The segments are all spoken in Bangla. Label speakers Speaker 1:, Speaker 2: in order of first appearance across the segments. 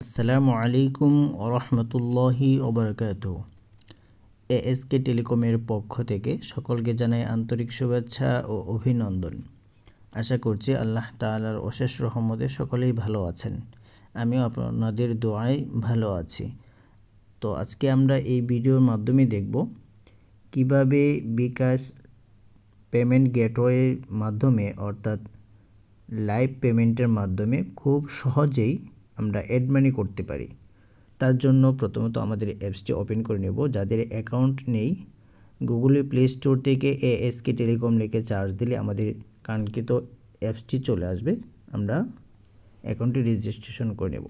Speaker 1: আসসালামু আলাইকুম ওরহমতুল্লাহি ওবরাকাতুহু। এএসকে টেলিকমের পক্ষ থেকে সকলকে জানাই আন্তরিক শুভেচ্ছা ও অভিনন্দন। আশা করছি আল্লাহ তাআলার অশেষ রহমতে সকলেই ভালো আছেন। আমিও আপনাদের দোয়ায় ভালো আছি। তো আজকে আমরা এই ভিডিওর মাধ্যমে দেখব কিভাবে বিকাশ পেমেন্ট গেটওয়ের মাধ্যমে অর্থাৎ লাইভ পেমেন্টের মাধ্যমে খুব সহজেই আমরা অ্যাড মানি করতে পারি। তার জন্য প্রথমত আমাদের অ্যাপসটি ওপেন করে নেব। যাদের অ্যাকাউন্ট নেই, গুগলে প্লে স্টোর থেকে এএসকে টেলিকম লিখে সার্চ দিলে আমাদের কাঙ্ক্ষিত অ্যাপসটি চলে আসবে। আমরা অ্যাকাউন্টটি রেজিস্ট্রেশন করে নেব।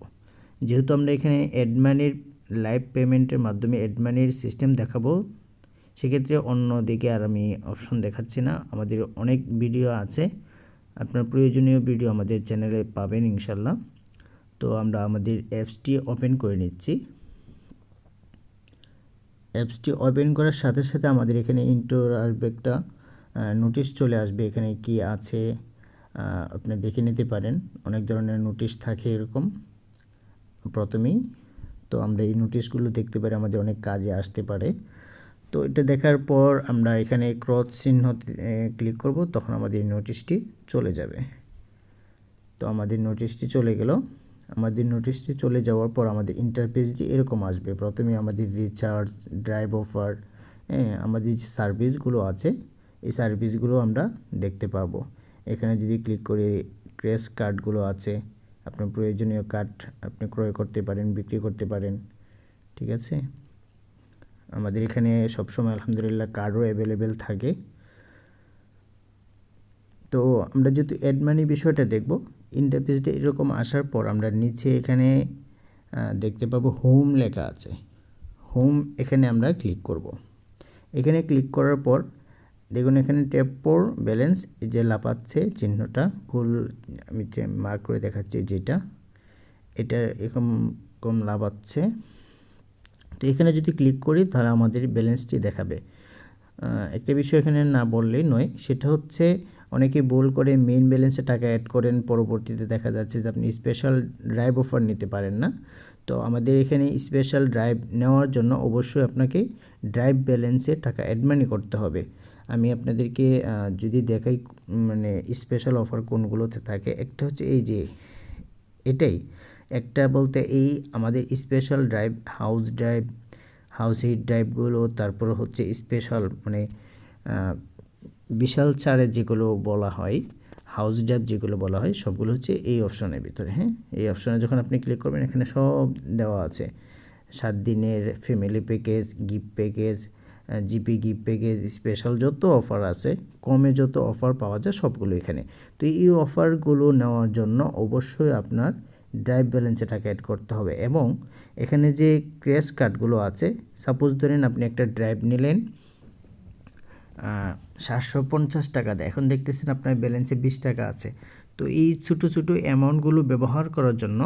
Speaker 1: যেহেতু আমরা এখানে অ্যাড মানির লাইভ পেমেন্টের মাধ্যমে অ্যাড মানির সিস্টেম দেখাবো, সেক্ষেত্রে অন্যদিকে আর আমি অপশন দেখাচ্ছি না। আমাদের অনেক ভিডিও আছে, আপনার প্রয়োজনীয় ভিডিও আমাদের চ্যানেলে পাবেন ইনশাল্লাহ। তো আমরা আমাদের অ্যাপসটি ওপেন করে নিচ্ছি। অ্যাপসটি ওপেন করার সাথে সাথে আমাদের এখানে ইন্টার আসবে, একটা নোটিশ চলে আসবে। এখানে কি আছে আপনি দেখে নিতে পারেন। অনেক ধরনের নোটিশ থাকে এরকম প্রথমেই। তো আমরা এই নোটিশগুলো দেখতে পারি, আমাদের অনেক কাজে আসতে পারে। তো এটা দেখার পর আমরা এখানে ক্রস চিহ্ন ক্লিক করব, তখন আমাদের নোটিশটি চলে যাবে। তো আমাদের নোটিশটি চলে গেল। আমাদের নোটিশটি চলে যাওয়ার পর আমাদের ইন্টারফেসটি এরকম আসবে। প্রথমে আমাদের রিচার্জ, ড্রাইভ অফার, আমাদের যে সার্ভিসগুলো আছে এই সার্ভিসগুলো আমরা দেখতে পাবো। এখানে যদি ক্লিক করে ক্রেশ কার্ডগুলো আছে, আপনার প্রয়োজনীয় কার্ড আপনি ক্রয় করতে পারেন, বিক্রি করতে পারেন। ঠিক আছে, আমাদের এখানে সবসময় আলহামদুলিল্লাহ কার্ডও অ্যাভেলেবেল থাকে। তো আমরা যেহেতু অ্যাড মানি বিষয়টা দেখব, ইন্টারফেসটা এরকম আসার পর আমরা নিচে এখানে দেখতে পাবো হোম লেখা আছে। হোম, এখানে আমরা ক্লিক করব। এখানে ক্লিক করার পর দেখুন এখানে ট্যাপ ফর ব্যালেন্স, এই যে লাফাচ্ছে চিহ্নটা, গোল আমি মার্ক করে দেখাচ্ছি যেটা, এটা এরকম লাফাচ্ছে। তো এখানে যদি ক্লিক করি তাহলে আমাদের ব্যালেন্সটি দেখাবে। একটা বিষয় এখানে না বললেই নয়, সেটা হচ্ছে অনেকে ভুল করে মেইন ব্যালেন্সে টাকা অ্যাড করেন, পরবর্তীতে দেখা যাচ্ছে যে আপনি স্পেশাল ড্রাইভ অফার নিতে পারেন না। তো আমাদের এখানে স্পেশাল ড্রাইভ নেওয়ার জন্য অবশ্যই আপনাকে ড্রাইভ ব্যালেন্সে টাকা অ্যাড মানি করতে হবে। আমি আপনাদেরকে যদি দেখাই মানে স্পেশাল অফার কোনগুলোতে থাকে, একটা হচ্ছে এই যে এটাই একটা, বলতে এই আমাদের স্পেশাল ড্রাইভ, হাউস হিট ড্রাইভগুলো, তারপর হচ্ছে স্পেশাল মানে বিশাল ছাড়ে যেগুলো বলা হয়, হাউস ড্রাইভ যেগুলো বলা হয়, সবগুলো হচ্ছে এই অপশনের ভিতরে। হ্যাঁ, এই অপশনে যখন আপনি ক্লিক করবেন এখানে সব দেওয়া আছে। 7 দিনের family package, gift package, GP gift package, special যত অফার আছে, কমে যত অফার পাওয়া যায় সবগুলো এখানে। তো এই অফারগুলো নেওয়ার জন্য অবশ্যই আপনার ড্রাইভ ব্যালেন্সে টাকা অ্যাড করতে হবে। এবং এখানে যে ক্র্যাশ কার্ডগুলো আছে, সাপোজ ধরেন আপনি একটা ড্রাইভ নিলেন 750 টাকা দেয়, এখন দেখতেছেন আপনার ব্যালেন্সে 20 টাকা আছে। তো এই ছোটো ছোটো অ্যামাউন্টগুলো ব্যবহার করার জন্য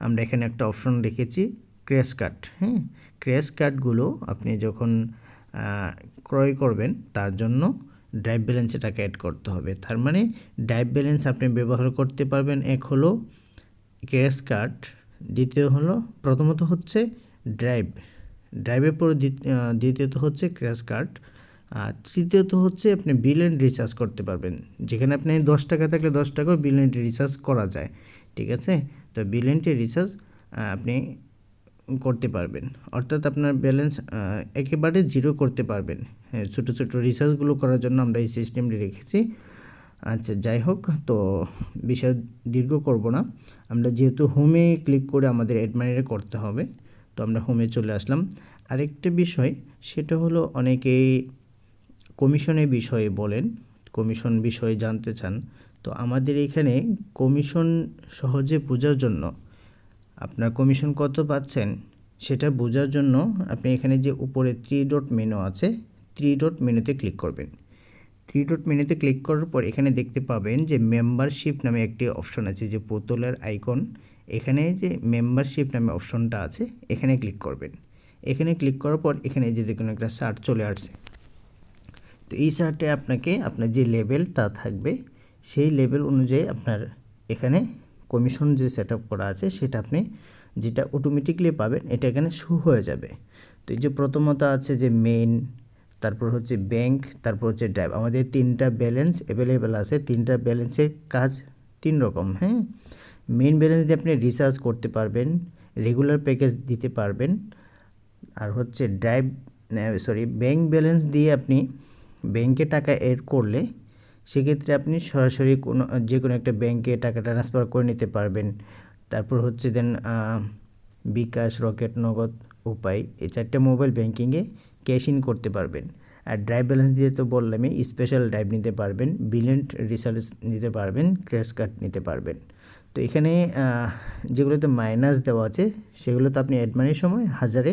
Speaker 1: আমরা এখানে একটা অপশন রেখেছি, ক্র্যাশ কার্ড। হ্যাঁ, ক্র্যাশ কার্ডগুলো আপনি যখন ক্রয় করবেন তার জন্য ড্রাইভ ব্যালেন্সে টাকা অ্যাড করতে হবে। তার মানে ড্রাইভ ব্যালেন্স আপনি ব্যবহার করতে পারবেন। এক হলো ক্র্যাশ কার্ড, দ্বিতীয় হলো প্রথমত হচ্ছে ড্রাইভের পর দ্বিতীয়ত হচ্ছে ক্র্যাশ কার্ড, আর তৃতীয়ত হচ্ছে আপনি বিল অ্যান্ড রিচার্জ করতে পারবেন। যেখানে আপনি 10 টাকা থাকলে 10 টাকাও বিল অ্যান্ড রিচার্জ করা যায়। ঠিক আছে, তো বিল অ্যান্ড রিচার্জ আপনি করতে পারবেন, অর্থাৎ আপনার ব্যালেন্স একেবারে জিরো করতে পারবেন। হ্যাঁ, ছোটো ছোটো রিচার্জগুলো করার জন্য আমরা এই সিস্টেমটি রেখেছি। আচ্ছা, যাই হোক, তো বিষয় দীর্ঘ করব না। আমরা যেহেতু হোমে ক্লিক করে আমাদের অ্যাড মানিটা করতে হবে, তো আমরা হোমে চলে আসলাম। আরেকটা বিষয়, সেটা হলো অনেকেই কমিশনের বিষয়ে বলেন, কমিশন বিষয়ে জানতে চান। তো আমাদের এখানে কমিশন সহজে বোঝার জন্য, আপনার কমিশন কত পাচ্ছেন সেটা বোঝার জন্য আপনি এখানে যে উপরে 3 ডট মেনু আছে, 3 ডট মেনুতে ক্লিক করবেন। 3 ডট মেনুতে ক্লিক করার পর এখানে দেখতে পাবেন যে মেম্বারশিপ নামে একটি অপশন আছে, যে বোতলের আইকন। এখানে যে মেম্বারশিপ নামে অপশনটা আছে, এখানে ক্লিক করবেন। এখানে ক্লিক করার পর এখানে যে দেখুন একটা চার্ট চলে আসছে। তো এই চার্টে আপনাকে আপনার যে লেভেলটা থাকবে সেই লেভেল অনুযায়ী আপনার এখানে কমিশন যে সেট আপ করা আছে সেটা আপনি যেটা অটোমেটিকলি পাবেন এটা এখানে শো হয়ে যাবে। তো এই যে প্রথমত আছে যে মেইন, তারপর হচ্ছে ব্যাংক, তারপর হচ্ছে ড্রাইভ। আমাদের 3টা ব্যালেন্স অ্যাভেলেবেল আছে। 3টা ব্যালেন্সের কাজ 3 রকম। হ্যাঁ, মেইন ব্যালেন্স দিয়ে আপনি রিচার্জ করতে পারবেন, রেগুলার প্যাকেজ দিতে পারবেন। আর হচ্ছে ব্যাংক ব্যালেন্স দিয়ে আপনি ব্যাংকে টাকা অ্যাড করলে সেক্ষেত্রে আপনি সরাসরি যে কোনো একটা ব্যাংকে টাকা ট্রান্সফার করে নিতে পারবেন। তারপর হচ্ছে বিকাশ, রকেট, নগদ, উপায়, এই 4টে মোবাইল ব্যাংকিংয়ে ক্যাশ ইন করতে পারবেন। আর ড্রাইভ ব্যালেন্স দিয়ে তো বললামই, স্পেশাল ড্রাইভ নিতে পারবেন, বিলিয়ন্ড রিচার্জ নিতে পারবেন, ক্র্যাশ কার্ড নিতে পারবেন। তো এখানে যেগুলোতে মাইনাস দেওয়া আছে সেগুলো তো আপনি অ্যাড মানির সময় হাজারে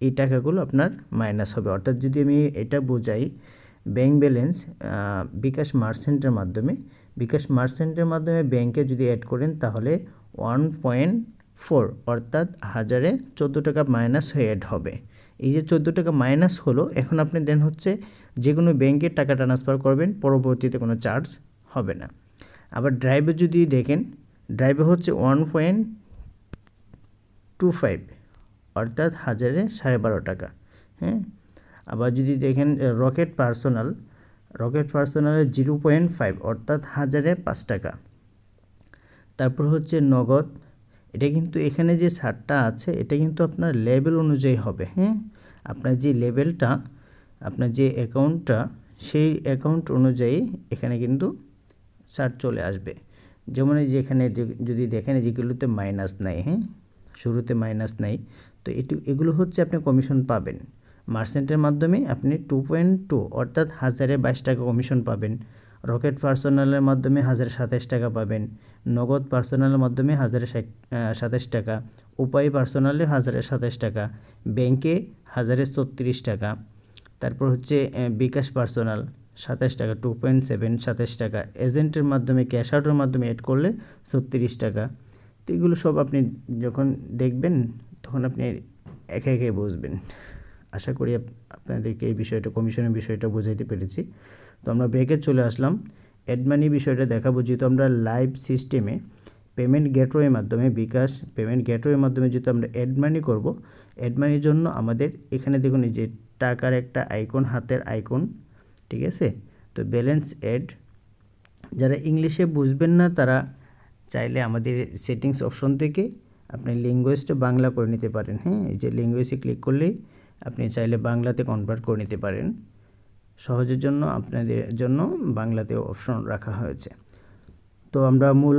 Speaker 1: এই টাকাগুলো আপনার মাইনাস হবে। অর্থাৎ যদি আমি এটা বোঝাই, ব্যাংক ব্যালেন্স বিকাশ মার্চেন্টের মাধ্যমে ব্যাংকে যদি অ্যাড করেন তাহলে 1.4 অর্থাৎ 1014 টাকা মাইনাস হয়ে অ্যাড হবে। এই যে 14 টাকা মাইনাস হলো, এখন আপনি হচ্ছে যে কোনো ব্যাংকে টাকা ট্রান্সফার করবেন, পরবর্তীতে কোনো চার্জ হবে না। আবার ড্রাইভে যদি দেখেন, ড্রাইভে হচ্ছে 1.25 অর্থাৎ 12.5 টাকা। হ্যাঁ, আবার যদি দেখেন রকেট পার্সোনালের 0.5 অর্থাৎ 1005 টাকা। তারপর হচ্ছে নগদ, এটা কিন্তু এখানে যে ছাড়টা আছে এটা কিন্তু আপনার লেভেল অনুযায়ী হবে। হ্যাঁ, আপনার যে লেভেলটা, আপনার যে অ্যাকাউন্টটা, সেই অ্যাকাউন্ট অনুযায়ী এখানে কিন্তু ছাড় চলে আসবে। যেমন এই যে এখানে যদি দেখেন যেগুলোতে মাইনাস নাই, হ্যাঁ, শুরুতে মাইনাস নাই, তো এগুলো হচ্ছে আপনি কমিশন পাবেন। মার্চেন্টের মাধ্যমে আপনি 2.2 অর্থাৎ 1022 টাকা কমিশন পাবেন। রকেট পার্সোনালের মাধ্যমে 1027 টাকা পাবেন। নগদ পার্সোনালের মাধ্যমে 1027 টাকা। উপায় পার্সোনালে 1027 টাকা। ব্যাংকে 1034 টাকা। তারপর হচ্ছে বিকাশ পার্সোনাল 27 টাকা, 2.7 27 টাকা। এজেন্টের মাধ্যমে, ক্যাশ আউটের মাধ্যমে অ্যাড করলে 36 টাকা। তো এগুলো সব আপনি যখন দেখবেন তখন আপনি একে একে বুঝবেন। আশা করি আপনাদেরকে এই বিষয়টা, কমিশনের বিষয়টা বুঝাইতে পেরেছি। তো আমরা ব্রেকে চলে আসলাম। অ্যাড মানি বিষয়টা দেখাবো। যেহেতু আমরা লাইভ সিস্টেমে পেমেন্ট গেটওয়ের মাধ্যমে, বিকাশ পেমেন্ট গেটওয়ের মাধ্যমে যেহেতু আমরা অ্যাড মানি করব, অ্যাড মানির জন্য আমাদের এখানে দেখুন এই যে টাকার একটা আইকন, হাতের আইকন, ঠিক আছে। তো ব্যালেন্স অ্যাড, যারা ইংলিশে বুঝবেন না তারা চাইলে আমাদের সেটিংস অপশন থেকে আপনি ল্যাঙ্গুয়েজটা বাংলা করে নিতে পারেন। হ্যাঁ, এই যে ল্যাঙ্গুয়েজে ক্লিক করলেই আপনি চাইলে বাংলাতে কনভার্ট করে নিতে পারেন। সহজের জন্য আপনাদের জন্য বাংলাতে অপশন রাখা হয়েছে। তো আমরা মূল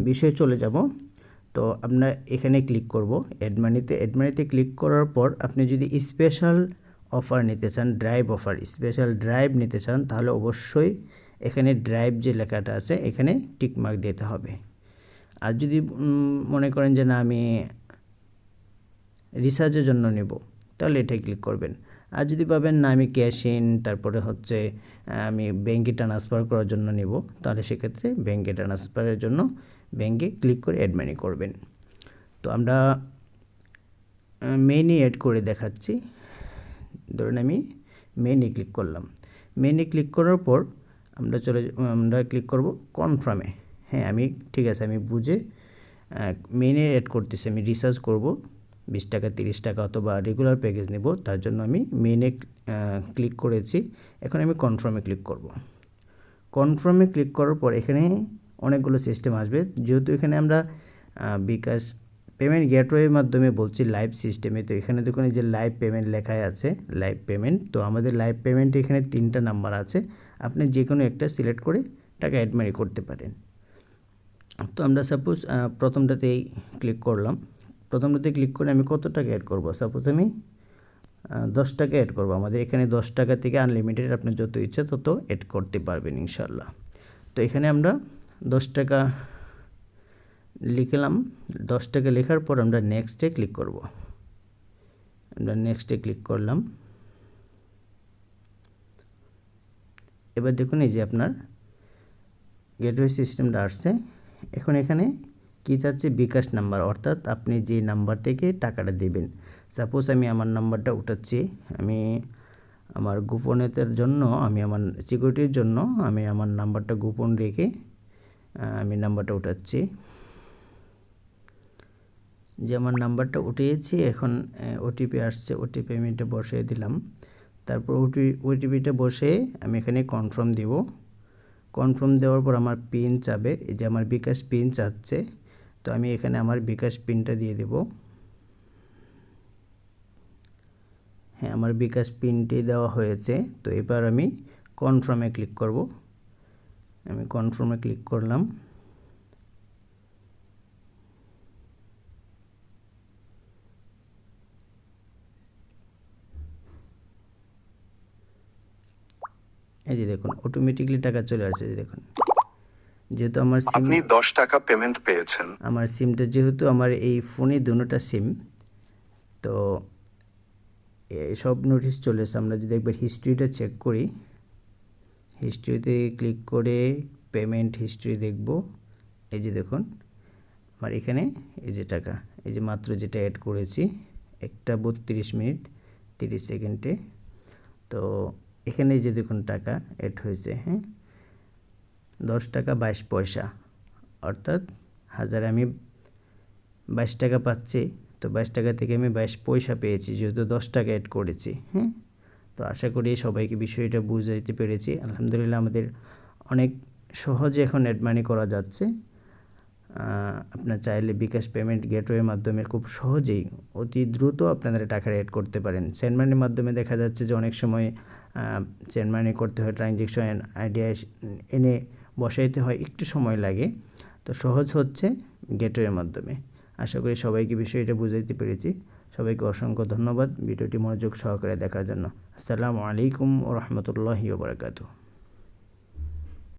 Speaker 1: বিষয়ে চলে যাব। তো আমরা এখানে ক্লিক করব অ্যাড মানিতে ক্লিক করার পর আপনি যদি স্পেশাল অফার নিতে চান, স্পেশাল ড্রাইভ নিতে চান, তাহলে অবশ্যই এখানে ড্রাইভ যে লেখাটা আছে এখানে টিক মার্ক দিতে হবে। আর যদি মনে করেন যে না আমি রিচার্জের জন্য নেব, তাহলে এটাই ক্লিক করবেন। আর যদি ভাবেন না আমি ক্যাশ ইন, তারপরে হচ্ছে আমি ব্যাংকে ট্রান্সফার করার জন্য নেব, তাহলে সেক্ষেত্রে ব্যাংকে ট্রান্সফারের জন্য ব্যাংকে ক্লিক করে অ্যাড মানি করবেন। তো আমরা মেইনে অ্যাড করে দেখাচ্ছি। ধরুন আমি মেইনে ক্লিক করলাম। মেইনে ক্লিক করার পর আমরা ক্লিক করব কনফার্মে। হ্যাঁ, আমি ঠিক আছে, আমি বুঝে মেইনে অ্যাড করতেছি। আমি রিচার্জ করব 20 টাকা, 30 টাকা অথবা রেগুলার প্যাকেজ নেব, তার জন্য আমি মেইনে ক্লিক করেছি। এখন আমি কনফার্মে ক্লিক করব। কনফার্মে ক্লিক করার পর এখানে অনেকগুলো সিস্টেম আসবে। যেহেতু এখানে আমরা বিকাশ পেমেন্ট গেটওয়ের মাধ্যমে বলছি লাইভ সিস্টেমে, তো এখানে দেখুন এই যে লাইভ পেমেন্ট লেখাই আছে, লাইভ পেমেন্ট। তো আমাদের লাইভ পেমেন্টে এখানে 3টা নাম্বার আছে, আপনি যে কোনো একটা সিলেক্ট করে টাকা অ্যাড মানি করতে পারেন। তো আমরা সাপোজ প্রথমটাতেই ক্লিক করলাম। প্রথমটাতে ক্লিক করে আমি কত টাকা অ্যাড করব, সাপোজ আমি 10 টাকা অ্যাড করব। আমাদের এখানে 10 টাকা থেকে আনলিমিটেড আপনি যত ইচ্ছা তত অ্যাড করতে পারবেন ইনশাল্লাহ। তো এখানে আমরা 10 টাকা লিখলাম। 10 টাকা লেখার পর আমরা নেক্সটে ক্লিক করব। আমরা নেক্সটে ক্লিক করলাম। এবার দেখুন এই যে আপনার গেটওয়ে সিস্টেমটা আসছে। এখন এখানে কী চাচ্ছে, বিকাশ নাম্বার, অর্থাৎ আপনি যে নাম্বার থেকে টাকাটা দেবেন। সাপোজ আমি আমার নাম্বারটা উঠাচ্ছি। আমি আমার গোপনীয়তার জন্য, আমি আমার সিকিউরিটির জন্য আমি আমার নাম্বারটা গোপন রেখে আমি নাম্বারটা উঠাচ্ছি। যে আমার নাম্বারটা উঠিয়েছি, এখন ওটিপি আসছে, ওটিপি আমি এটা বসিয়ে দিলাম। তারপর ওটিপিটা বসে আমি এখানে কনফার্ম দিব। কনফার্ম দেওয়ার পর আমার পিন চাবে, এই যে আমার বিকাশ পিন চাচ্ছে, তো আমি এখানে আমার বিকাশ পিনটা দিয়ে দেব। হ্যাঁ, আমার বিকাশ পিনটি দেওয়া হয়েছে। তো এবার আমি কনফার্মে ক্লিক করব। আমি কনফার্মে ক্লিক করলাম। এই যে দেখুন অটোমেটিকলি টাকা চলে আসছে। যে দেখুন, যেহেতু আমার সিম,
Speaker 2: আপনি 10 টাকা পেমেন্ট পেয়েছেন।
Speaker 1: আমার সিমটা যেহেতু আমার এই ফোনে দুটোটা সিম, তো সব নোটিশ চলে এসেছে। আমরা যদি একবার হিস্ট্রিটা চেক করি, হিস্ট্রিতে ক্লিক করে পেমেন্ট হিস্ট্রি দেখব। এই যে দেখুন আমার এখানে এই যে টাকা, এই যে মাত্র যেটা অ্যাড করেছি 1:32 মিনিট 30 সেকেন্ডে, তো এখানে যে দেখুন টাকা অ্যাড হয়েছে। হ্যাঁ, 10 টাকা 22 পয়সা, অর্থাৎ হাজারে আমি 22 টাকা পাচ্ছি। তো 22 টাকা থেকে আমি 22 পয়সা পেয়েছি, যেহেতু 10 টাকা অ্যাড করেছি। হ্যাঁ, তো আশা করি সবাইকে বিষয়টা বুঝাইতে পেরেছি। আলহামদুলিল্লাহ আমাদের অনেক সহজে এখন অ্যাড মানি করা যাচ্ছে। আপনার চাইলে বিকাশ পেমেন্ট গেটওয়ের মাধ্যমে খুব সহজেই অতি দ্রুত আপনারা টাকা অ্যাড করতে পারেন। সেন্ড মানির মাধ্যমে দেখা যাচ্ছে যে অনেক সময় সেন্ড মানি করতে হয়, ট্রানজ্যাকশন আইডিয়া এনে বসাইতে হয়, একটু সময় লাগে। তো সহজ হচ্ছে গেটওয়ের মাধ্যমে। আশা করি সবাইকে বিষয়টা বুঝাইতে পেরেছি। সবাইকে অসংখ্য ধন্যবাদ ভিডিওটি মনোযোগ সহকারে দেখার জন্য। আসসালামু আলাইকুম ওয়া রাহমাতুল্লাহি ওয়া বারাকাতুহু।